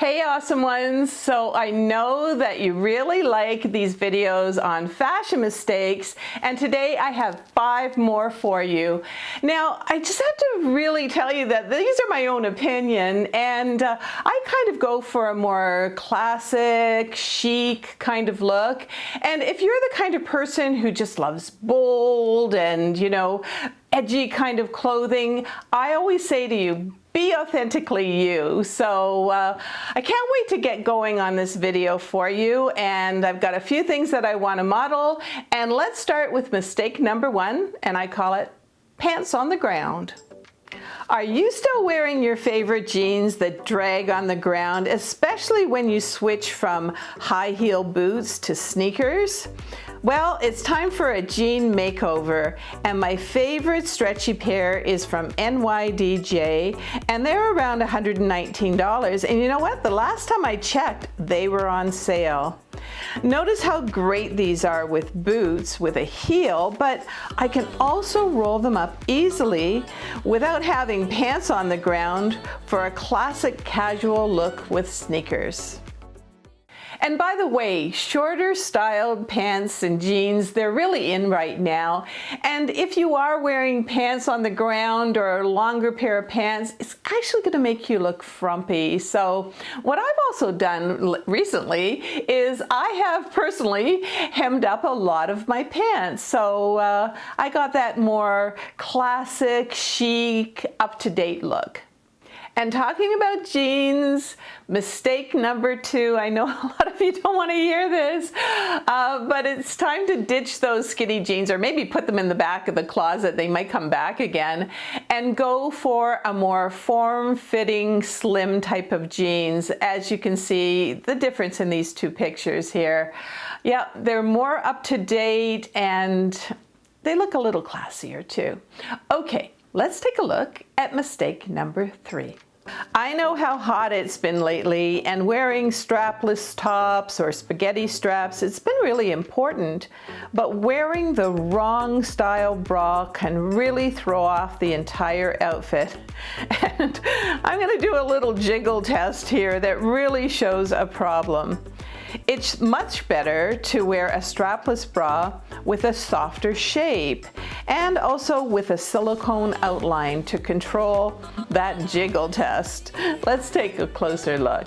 Hey awesome ones! So I know that you really like these videos on fashion mistakes, and today I have 5 more for you. Now I just have to really tell you that these are my own opinion, and I kind of go for a more classic, chic kind of look. And if you're the kind of person who just loves bold and, edgy kind of clothing, I always say to you, be authentically you. So I can't wait to get going on this video for you, and I've got a few things that I want to model, and let's start with mistake number 1, and I call it pants on the ground. Are you still wearing your favorite jeans that drag on the ground, especially when you switch from high heel boots to sneakers? Well, it's time for a jean makeover, and my favorite stretchy pair is from NYDJ, and they're around $119. And you know what? The last time I checked, they were on sale. Notice how great these are with boots with a heel, but I can also roll them up easily without having pants on the ground for a classic casual look with sneakers. And by the way, shorter styled pants and jeans, they're really in right now. And if you are wearing pants on the ground or a longer pair of pants, it's actually going to make you look frumpy. So what I've also done recently is I have personally hemmed up a lot of my pants. So I got that more classic, chic, up-to-date look. And talking about jeans, mistake number 2, I know a lot of you don't want to hear this, but it's time to ditch those skinny jeans, or maybe put them in the back of the closet. They might come back again, and go for a more form-fitting, slim type of jeans. As you can see, the difference in these 2 pictures here. Yeah, they're more up-to-date, and they look a little classier too. Okay. Let's take a look at mistake number 3. I know how hot it's been lately, and wearing strapless tops or spaghetti straps, it's been really important, but wearing the wrong style bra can really throw off the entire outfit. And I'm going to do a little jiggle test here that really shows a problem. It's much better to wear a strapless bra with a softer shape, and also with a silicone outline to control that jiggle test. Let's take a closer look.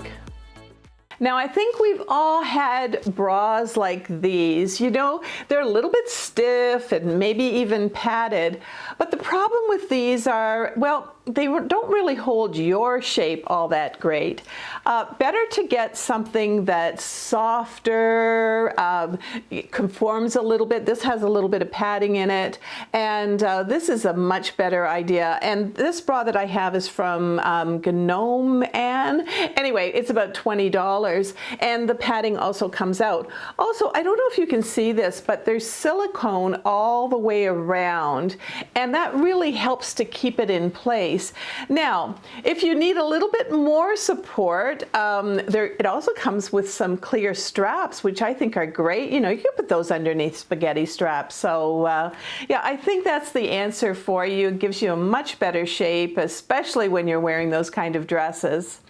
Now I think we've all had bras like these. They're a little bit stiff and maybe even padded, but the problem with these are, well, they don't really hold your shape all that great. Better to get something that's softer, conforms a little bit. This has a little bit of padding in it, and this is a much better idea. And this bra that I have is from Gnome Anne. Anyway, it's about $20, and the padding also comes out. Also, I don't know if you can see this, but there's silicone all the way around, and that really helps to keep it in place. Now, if you need a little bit more support, it also comes with some clear straps, which I think are great. You can put those underneath spaghetti straps. So yeah, I think that's the answer for you. It gives you a much better shape, especially when you're wearing those kind of dresses.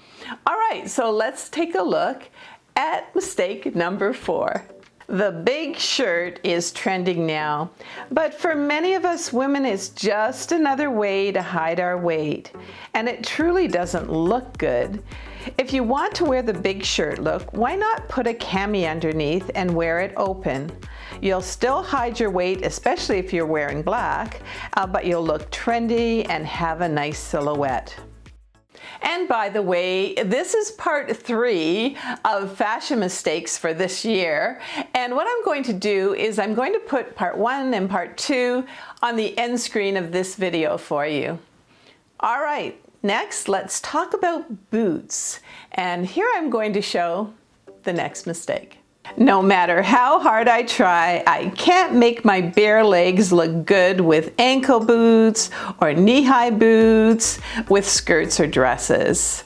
All right, so let's take a look at mistake number 4. The big shirt is trending now, but for many of us women, it's just another way to hide our weight, and it truly doesn't look good. If you want to wear the big shirt look, why not put a cami underneath and wear it open? You'll still hide your weight, especially if you're wearing black, but you'll look trendy and have a nice silhouette. And by the way, this is part 3 of fashion mistakes for this year. And what I'm going to do is I'm going to put part 1 and part 2 on the end screen of this video for you. All right, next let's talk about boots. And here I'm going to show the next mistake. No matter how hard I try, I can't make my bare legs look good with ankle boots or knee-high boots with skirts or dresses.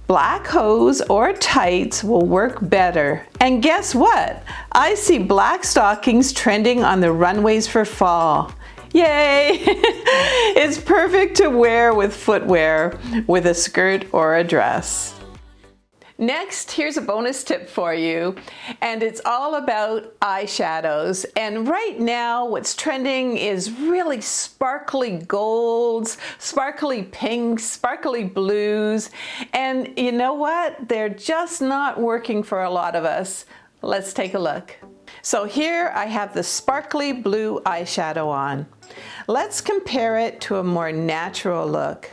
Black hose or tights will work better. And guess what? I see black stockings trending on the runways for fall. Yay! It's perfect to wear with footwear with a skirt or a dress. Next, here's a bonus tip for you, and it's all about eyeshadows. And right now, what's trending is really sparkly golds, sparkly pinks, sparkly blues. And you know what? They're just not working for a lot of us. Let's take a look. So here I have the sparkly blue eyeshadow on. Let's compare it to a more natural look.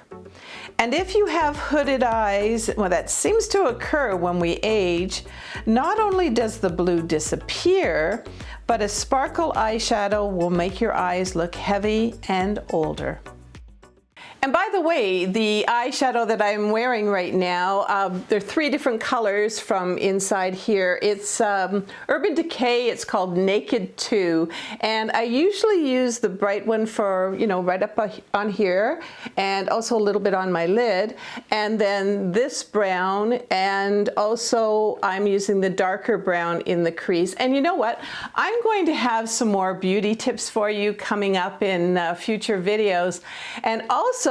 And if you have hooded eyes, well, that seems to occur when we age, not only does the blue disappear, but a sparkle eyeshadow will make your eyes look heavy and older. And by the way, the eyeshadow that I'm wearing right now, there are 3 different colors from inside here. It's Urban Decay, it's called Naked 2. And I usually use the bright one for, you know, right up on here, and also a little bit on my lid. And then this brown, and also I'm using the darker brown in the crease. And you know what? I'm going to have some more beauty tips for you coming up in future videos. And also,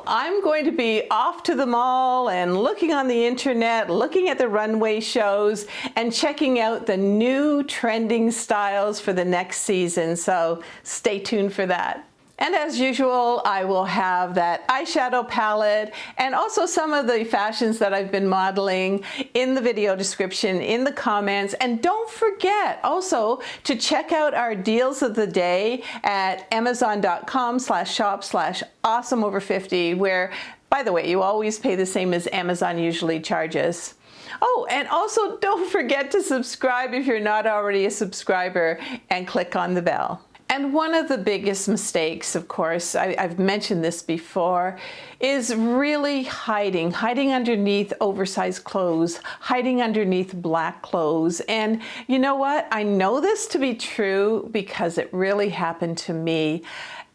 I'm going to be off to the mall and looking on the internet, looking at the runway shows, and checking out the new trending styles for the next season. So stay tuned for that. And as usual, I will have that eyeshadow palette and also some of the fashions that I've been modeling in the video description, in the comments. And don't forget also to check out our deals of the day at amazon.com/shop/awesomeover50, where, by the way, you always pay the same as Amazon usually charges. Oh, and also don't forget to subscribe if you're not already a subscriber, and click on the bell. And one of the biggest mistakes, of course, I've mentioned this before, is really hiding underneath oversized clothes, hiding underneath black clothes. And you know what? I know this to be true because it really happened to me.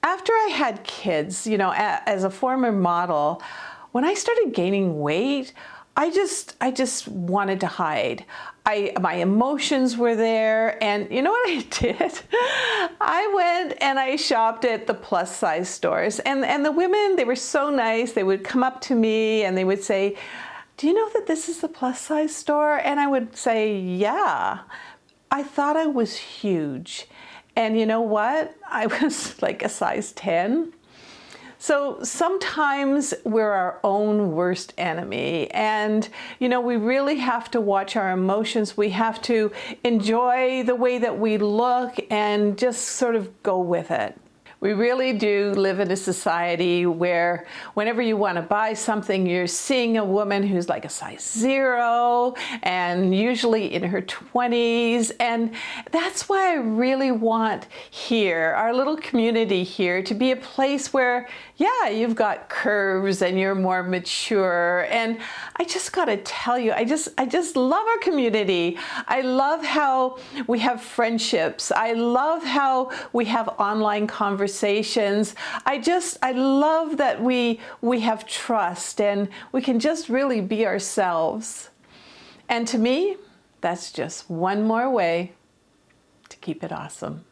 After I had kids, you know, as a former model, when I started gaining weight, I just wanted to hide. My emotions were there, and you know what I did? I went and I shopped at the plus size stores, and the women, they were so nice. They would come up to me and they would say, "Do you know that this is the plus size store?" And I would say, "Yeah." I thought I was huge. And you know what? I was like a size 10. So sometimes we're our own worst enemy, and you know, we really have to watch our emotions. We have to enjoy the way that we look and just sort of go with it. We really do live in a society where whenever you want to buy something, you're seeing a woman who's like a size 0 and usually in her 20s. And that's why I really want here, our little community here, to be a place where, yeah, you've got curves and you're more mature. And I just got to tell you, I just love our community. I love how we have friendships. I love how we have online conversations. I love that we have trust and we can just really be ourselves. And to me, that's just one more way to keep it awesome.